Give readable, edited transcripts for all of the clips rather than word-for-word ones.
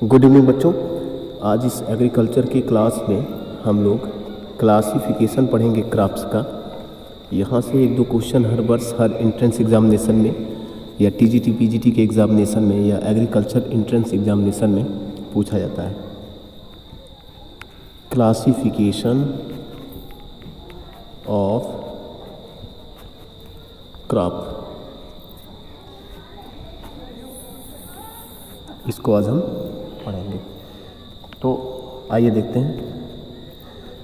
Good evening बच्चों। आज इस एग्रीकल्चर की क्लास में हम लोग क्लासिफिकेशन पढ़ेंगे क्रॉप्स का। यहाँ से एक दो क्वेश्चन हर वर्ष हर एंट्रेंस एग्जामिनेशन में या टीजीटी पीजीटी के एग्जामिनेशन में या एग्रीकल्चर एंट्रेंस एग्जामिनेशन में पूछा जाता है। क्लासिफिकेशन ऑफ क्रॉप, इसको आज हम पढ़ेंगे। तो आइए देखते हैं।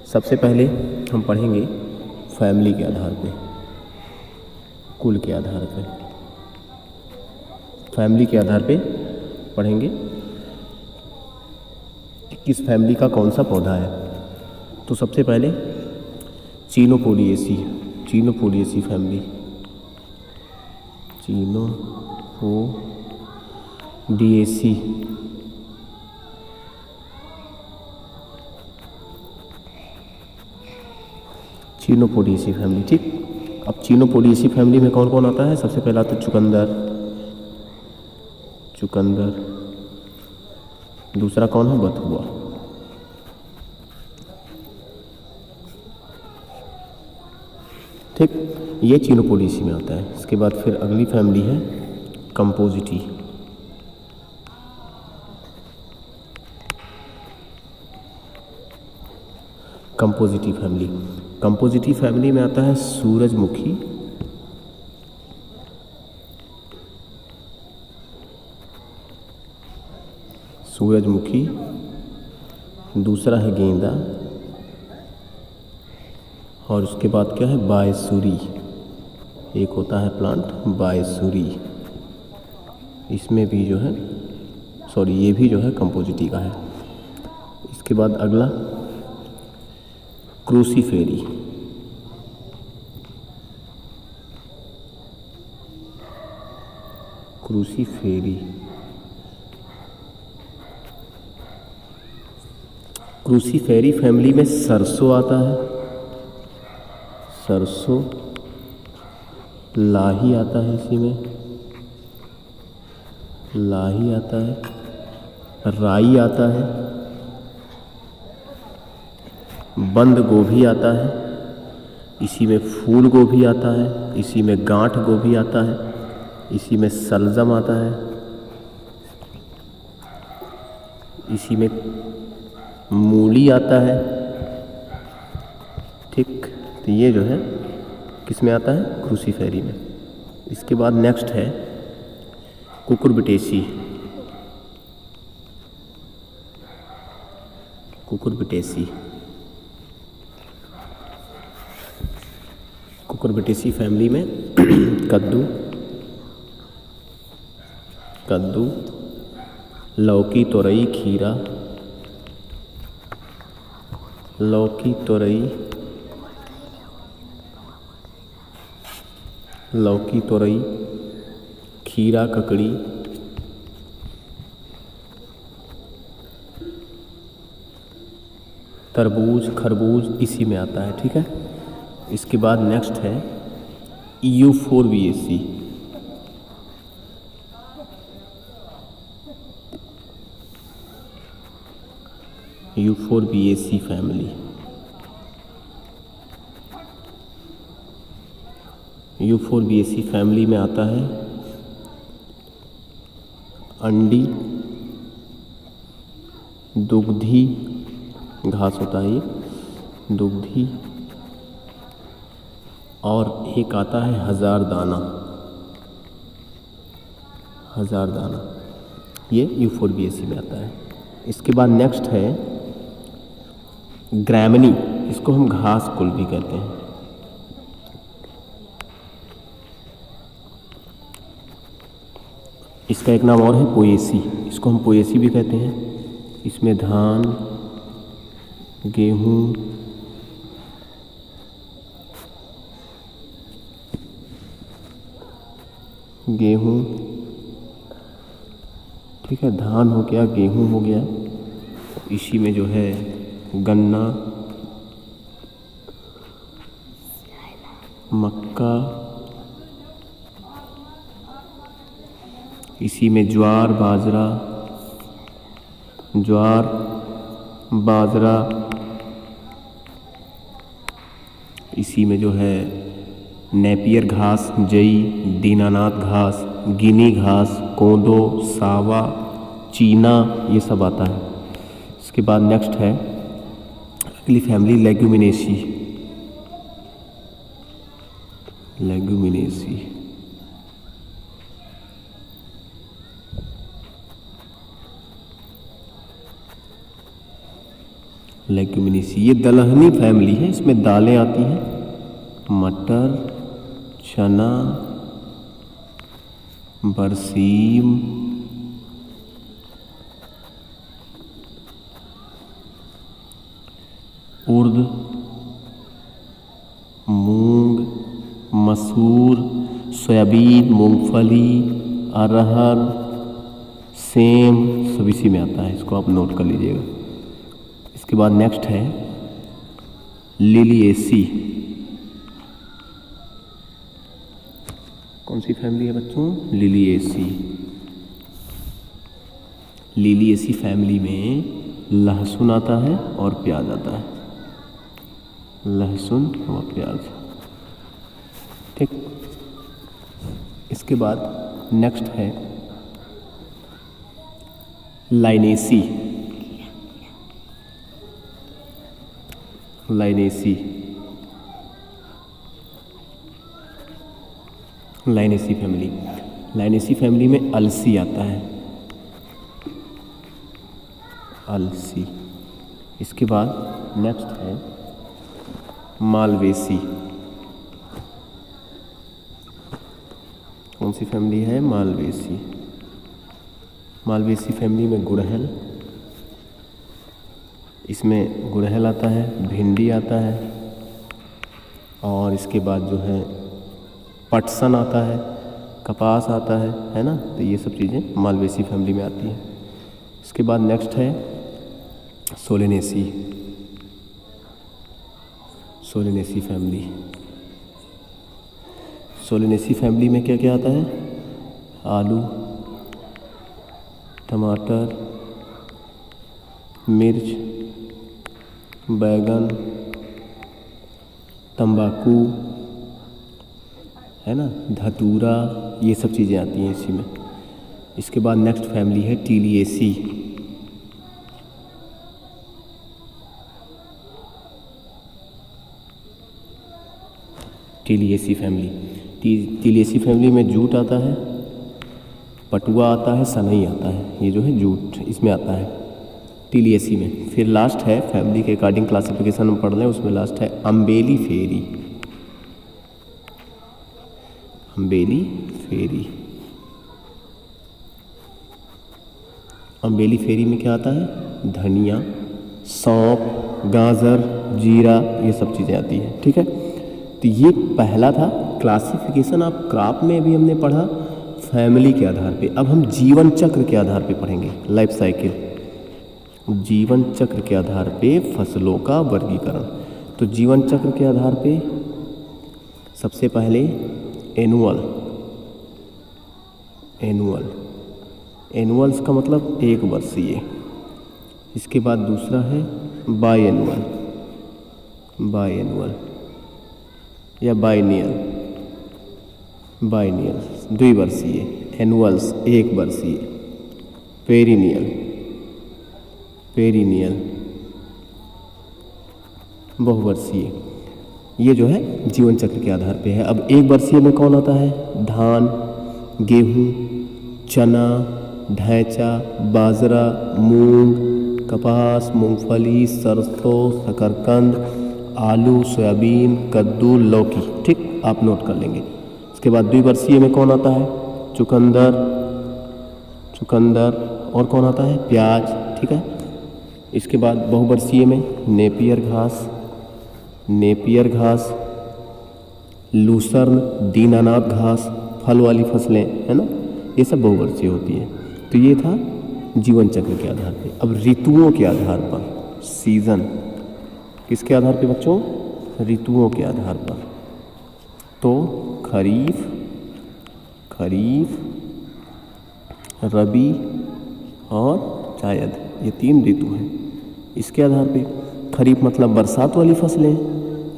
सबसे पहले हम पढ़ेंगे फैमिली के आधार पे, कुल के आधार पे। फैमिली के आधार पे पढ़ेंगे कि किस फैमिली का कौन सा पौधा है। तो सबसे पहले चीनोपोडिएसी फैमिली, चीनोपोडिएसी फैमिली। ठीक, अब चीनोपोडिएसी फैमिली में कौन कौन आता है? सबसे पहला तो चुकंदर, दूसरा कौन है? बथुआ। ठीक, ये चीनोपोडिएसी में आता है। इसके बाद फिर अगली फैमिली है कंपोजिटी। कंपोजिटी फैमिली में आता है सूरजमुखी, दूसरा है गेंदा, और उसके बाद क्या है? बायसुरी। एक होता है प्लांट बायसुरी, इसमें भी जो है ये भी जो है कंपोजिटी का है। इसके बाद अगला क्रूसीफेरी। क्रूसीफेरी फैमिली में सरसों आता है, लाही आता है, इसी में लाही आता है, राई आता है, बंद गोभी आता है, इसी में फूल गोभी आता है, इसी में गांठ गोभी आता है, इसी में सलजम आता है, इसी में मूली आता है। ठीक, तो ये जो है किस में आता है? क्रूसीफेरी में। इसके बाद नेक्स्ट है कुकुरबिटेसी। कुकुरबिटेसी फैमिली में कद्दू, लौकी, तोरई, खीरा, खीरा, ककड़ी, तरबूज, खरबूज इसी में आता है। ठीक है, इसके बाद नेक्स्ट है यूफोरबिएसी। फैमिली। यूफोरबिएसी फैमिली में आता है अंडी, दुग्धी घास होता है ये, दुग्धी, और एक आता है हज़ारदाना। ये यूफोरबिएसी में आता है। इसके बाद नेक्स्ट है ग्रैमनी, इसको हम घास कुल भी कहते हैं। इसका एक नाम और है पोएसी, इसको हम पोएसी भी कहते हैं। इसमें धान, गेहूँ, ठीक है, धान हो गया, गेहूँ हो गया, इसी में जो है गन्ना, मक्का, इसी में ज्वार, बाजरा, ज्वार, बाजरा, इसी में जो है नेपियर घास, जई, दीनानाथ घास, गिनी घास, कोदो, सावा, चीना, ये सब आता है। इसके बाद नेक्स्ट है अगली फैमिली लेग्यूमिनेसी। लेग्यूमिनेसी लेग्यूमिनेसी ये दलहनी फैमिली है। इसमें दालें आती हैं, मटर, चना, बरसीम, उर्द, मूंग, मसूर, सोयाबीन, मूंगफली, अरहर, सेम, सब इसी में आता है। इसको आप नोट कर लीजिएगा। इसके बाद नेक्स्ट है लिलिएसी। कौन सी फैमिली है बच्चों? लिलिएसी। लिलिएसी फैमिली में लहसुन आता है और प्याज आता है। लहसुन और प्याज, ठीक। इसके बाद नेक्स्ट है लाइनेसी। लाइनेसी लाइनेसी फैमिली। लाइनेसी फैमिली में अलसी आता है, अलसी। इसके बाद नेक्स्ट है मालवेसी। कौन सी फैमिली है? मालवेसी। मालवेसी फैमिली में गुड़हल, इसमें गुड़हल आता है, भिंडी आता है, और इसके बाद जो है पटसन आता है, कपास आता है ना। तो ये सब चीज़ें मालवेसी फैमिली में आती हैं। इसके बाद नेक्स्ट है Solanaceae. Solanaceae family. Solanaceae family में क्या क्या आता है? आलू, टमाटर, मिर्च, बैगन, तंबाकू, है ना, धतूरा, ये सब चीज़ें आती हैं इसी में। इसके बाद नेक्स्ट फैमिली है टीलिएसी। टीलिएसी फैमिली। टीलिएसी फैमिली में जूट आता है, पटुआ आता है, सनई आता है। ये जो है जूट इसमें आता है टीलिएसी में। फिर लास्ट है फैमिली के अकॉर्डिंग क्लासिफिकेशन हम पढ़ लें, उसमें लास्ट है अम्बेली फेरी। अम्बेली फेरी। अम्बेली फेरी में क्या आता है? धनिया, सौंफ, गाजर, जीरा, ये सब चीज़ें आती हैं, ठीक है। तो ये पहला था क्लासिफिकेशन। आप क्राप में भी हमने पढ़ा फैमिली के आधार पे। अब हम जीवन चक्र के आधार पे पढ़ेंगे, लाइफ साइकिल। जीवन चक्र के आधार पे फसलों का वर्गीकरण। तो जीवन चक्र के आधार पे सबसे पहले एनुअल। एनुअल, एनुअल्स का मतलब एक वर्षीय। इसके बाद दूसरा है बाई एनुअल। बाई एनुअल या बाइनियल। बाइनियल द्विवर्षीय, एनुअल्स एक वर्षीय। पेरिनियल, पेरिनियल बहुवर्षीय। ये जो है जीवन चक्र के आधार पे है। अब एक वर्षीय में कौन आता है? धान, गेहूँ, चना, ढैंचा, बाजरा, मूंग, कपास, मूंगफली, सरसों, शकरकंद, आलू, सोयाबीन, कद्दू, लौकी, ठीक। आप नोट कर लेंगे। इसके बाद द्विवर्षीय में कौन आता है? चुकंदर, चुकंदर, और कौन आता है? प्याज, ठीक है। इसके बाद बहुवर्षीय में नेपियर घास, नेपियर घास, लूसर्न, दीनानाथ घास, फल वाली फसलें, है ना, ये सब बहुवर्षीय होती हैं। तो ये था जीवन चक्र के आधार पे। अब ऋतुओं के आधार पर, सीजन किसके आधार पे बच्चों? ऋतुओं के आधार पर। तो खरीफ, खरीफ, रबी और जायद, ये 3 ऋतु हैं। इसके आधार पे खरीफ मतलब बरसात वाली फसलें,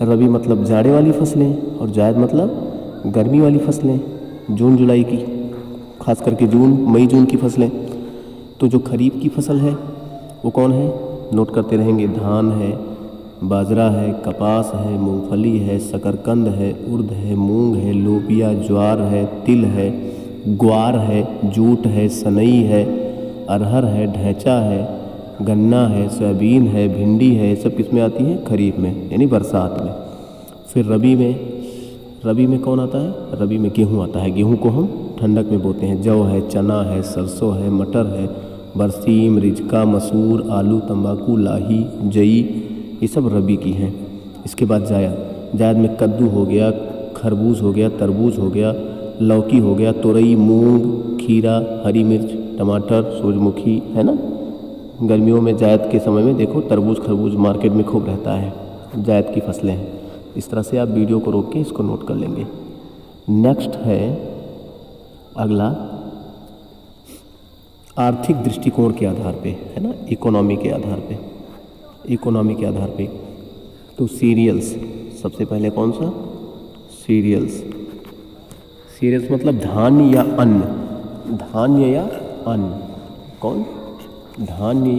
रबी मतलब जाड़े वाली फसलें और जायद मतलब गर्मी वाली फसलें, जून जुलाई की, खास करके मई जून की फसलें। तो जो खरीफ की फसल है वो कौन है, नोट करते रहेंगे। धान है, बाजरा है, कपास है, मूंगफली है, शकरकंद है, उड़द है, मूंग है, लोबिया, ज्वार है, तिल है, ग्वार है, जूट है, सनई है, अरहर है, ढैंचा है, गन्ना है, सोयाबीन है, भिंडी है। ये सब किस में आती है, खरीफ में, यानी बरसात में। फिर रबी में कौन आता है, रबी में गेहूँ आता है। गेहूँ को हम ठंडक में बोते हैं। जौ है, चना है, सरसों है, मटर है, बरसीम, रिजका, मसूर, आलू, तंबाकू, लाही, जई, ये सब रबी की हैं। इसके बाद जायद में कद्दू हो गया, खरबूज हो गया, तरबूज हो गया, लौकी हो गया, तोरई, मूंग, खीरा, हरी मिर्च, टमाटर, सूरजमुखी, है ना। गर्मियों में जायद के समय में देखो तरबूज खरबूज मार्केट में खूब रहता है, जायद की फसलें हैं। इस तरह से आप वीडियो को रोक के इसको नोट कर लेंगे। नेक्स्ट है अगला, आर्थिक दृष्टिकोण के आधार पे, है ना, इकोनॉमी के आधार पे। तो सीरियल्स, सबसे पहले कौन सा, सीरियल्स मतलब धान्य या अन्न, कौन, धान्य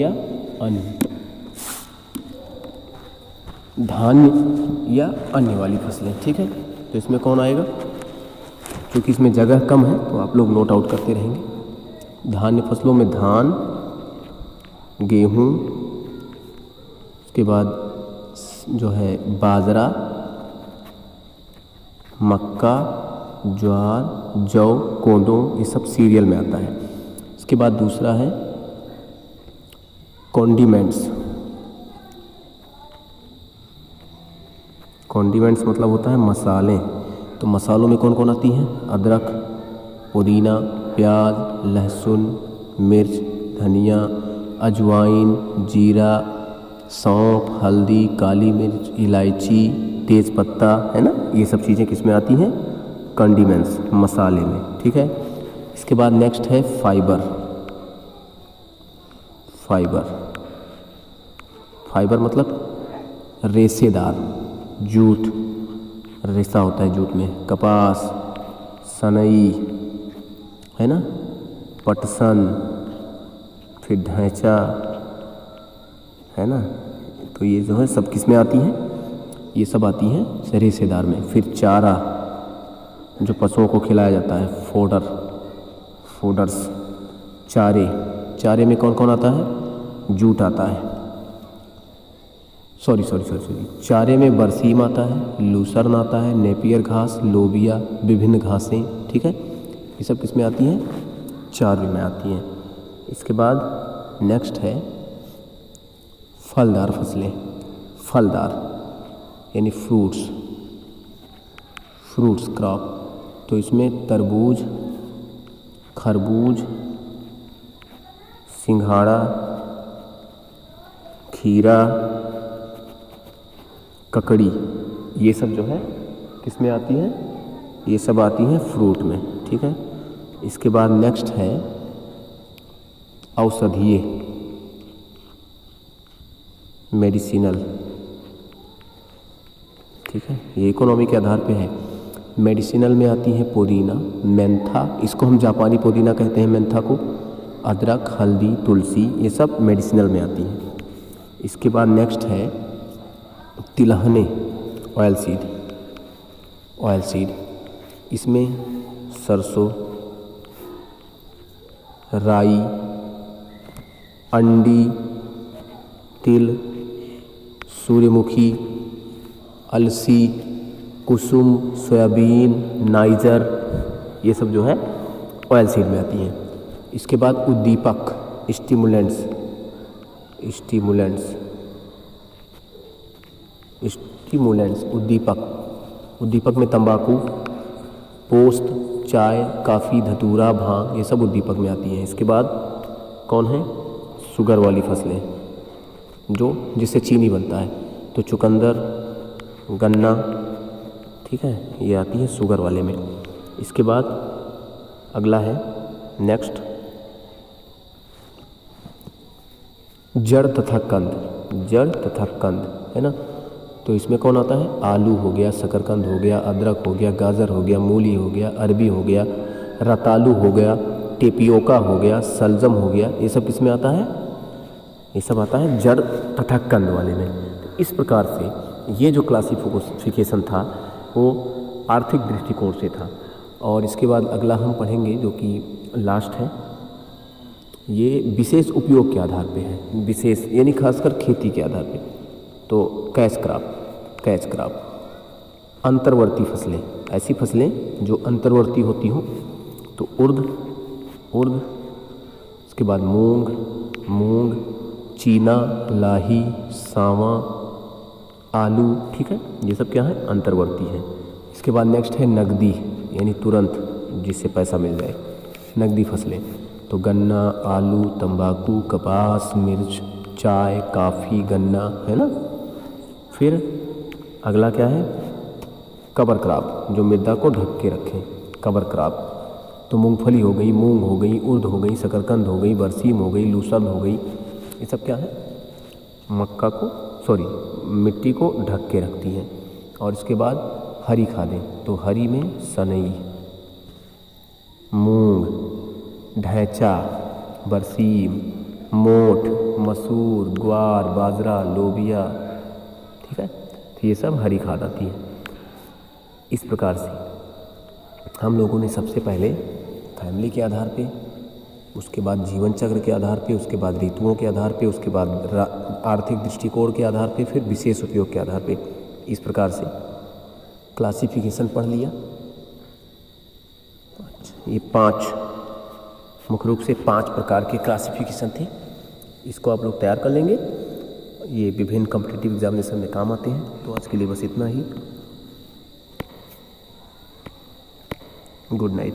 या अन्य वाली फसलें, ठीक है। तो इसमें कौन आएगा, क्योंकि इसमें जगह कम है तो आप लोग नोट आउट करते रहेंगे। धान्य फसलों में धान, गेहूँ, उसके बाद जो है बाजरा, मक्का, ज्वार, जौ, कोदो, ये सब सीरियल में आता है। इसके बाद दूसरा है कॉन्डिमेंट्स मतलब होता है मसाले। तो मसालों में कौन कौन आती हैं, अदरक, पुदीना, प्याज, लहसुन, मिर्च, धनिया, अजवाइन, जीरा, सौंफ, हल्दी, काली मिर्च, इलायची, तेज पत्ता, है ना। ये सब चीज़ें किस में आती हैं, कंडीमेंट्स, मसाले में, ठीक है। इसके बाद नेक्स्ट है फाइबर मतलब रेशेदार, जूट, रेशा होता है जूट में, कपास, सनई, है ना, पटसन, फिर ढैंचा, है ना। तो ये जो है सब किस में आती हैं, ये सब आती हैं रेशेदार में। फिर चारा, जो पशुओं को खिलाया जाता है, फोडर्स, चारे में कौन कौन आता है, जूट आता है, सॉरी, चारे में बरसीम आता है, लूसर्न आता है, नेपियर घास, लोबिया, विभिन्न घासें, ठीक है। ये सब किस में आती हैं, चारे में आती हैं। इसके बाद नेक्स्ट है फलदार फसलें, यानी फ्रूट्स क्रॉप। तो इसमें तरबूज, खरबूज, सिंघाड़ा, खीरा, ककड़ी, ये सब जो है किस में आती हैं, ये सब आती हैं फ्रूट में, ठीक है। इसके बाद नेक्स्ट है औषधीय, मेडिसिनल, ठीक है। ये इकोनॉमी के आधार पे है। मेडिसिनल में आती है पुदीना, मेंथा, इसको हम जापानी पुदीना कहते हैं, मेंथा को, अदरक, हल्दी, तुलसी, ये सब मेडिसिनल में आती हैं। इसके बाद नेक्स्ट है तिलहने, ऑयल सीड, इसमें सरसों, राई, अंडी, तिल, सूर्यमुखी, अलसी, कुसुम, सोयाबीन, नाइजर, ये सब जो है ऑयल सीड में आती हैं। इसके बाद उद्दीपक, स्टिमुलेंट्स, उद्दीपक में तंबाकू, पोस्त, चाय, काफ़ी, धतूरा, भांग, ये सब उद्दीपक में आती हैं। इसके बाद कौन है, शुगर वाली फसलें, जिससे चीनी बनता है। तो चुकंदर, गन्ना, ठीक है, ये आती है शुगर वाले में। इसके बाद अगला है नेक्स्ट जड़ तथा कंद, जड़ तथा कंद है ना। तो इसमें कौन आता है? आलू हो गया, शकरकंद हो गया, अदरक हो गया, गाजर हो गया, मूली हो गया, अरबी हो गया, रतालू हो गया, टेपियोका हो गया, सलजम हो गया। ये सब किसमें आता है? ये सब आता है जड़ तथा कंद वाले में। तो इस प्रकार से ये जो क्लासिफिकेशन था वो आर्थिक दृष्टिकोण से था। और इसके बाद अगला हम पढ़ेंगे जो कि लास्ट है, ये विशेष उपयोग के आधार पे है, विशेष यानी खासकर खेती के आधार पे। तो कैच क्रॉप, अंतर्वर्ती फसलें, ऐसी फसलें जो अंतर्वर्ती होती हों। तो उर्द, इसके बाद मूंग, चीना, लाही, सांवा, आलू, ठीक है, ये सब क्या है? अंतर्वर्ती है। इसके बाद नेक्स्ट है नगदी, यानी तुरंत जिससे पैसा मिल जाए, नगदी फसलें। तो गन्ना, आलू, तंबाकू, कपास, मिर्च, चाय, कॉफ़ी, गन्ना, है ना। फिर अगला क्या है? कवर क्रॉप, जो मृदा को ढक के रखें, कवर क्रॉप। तो मूंगफली हो गई, मूंग हो गई, उर्द हो गई, शकरकंद हो गई, बरसीम हो गई, लूसर्न हो गई, ये सब क्या है? मिट्टी को ढक के रखती हैं। और इसके बाद हरी खादें, तो हरी में सनई, मूंग, ढैंचा, बरसीम, मोठ, मसूर, ग्वार, बाजरा, लोबिया, ठीक है। तो ये सब हरी खाद आती है। इस प्रकार से हम लोगों ने सबसे पहले फैमिली के आधार पे, उसके बाद जीवन चक्र के आधार पे, उसके बाद ऋतुओं के आधार पे, उसके बाद आर्थिक दृष्टिकोण के आधार पे, फिर विशेष उपयोग के आधार पे, इस प्रकार से क्लासिफिकेशन पढ़ लिया। ये 5 मुख्य रूप से 5 प्रकार के क्लासिफिकेशन थे। इसको आप लोग तैयार कर लेंगे, ये विभिन्न कॉम्पिटिटिव एग्जामिनेशन में काम आते हैं। तो आज के लिए बस इतना ही। Good night.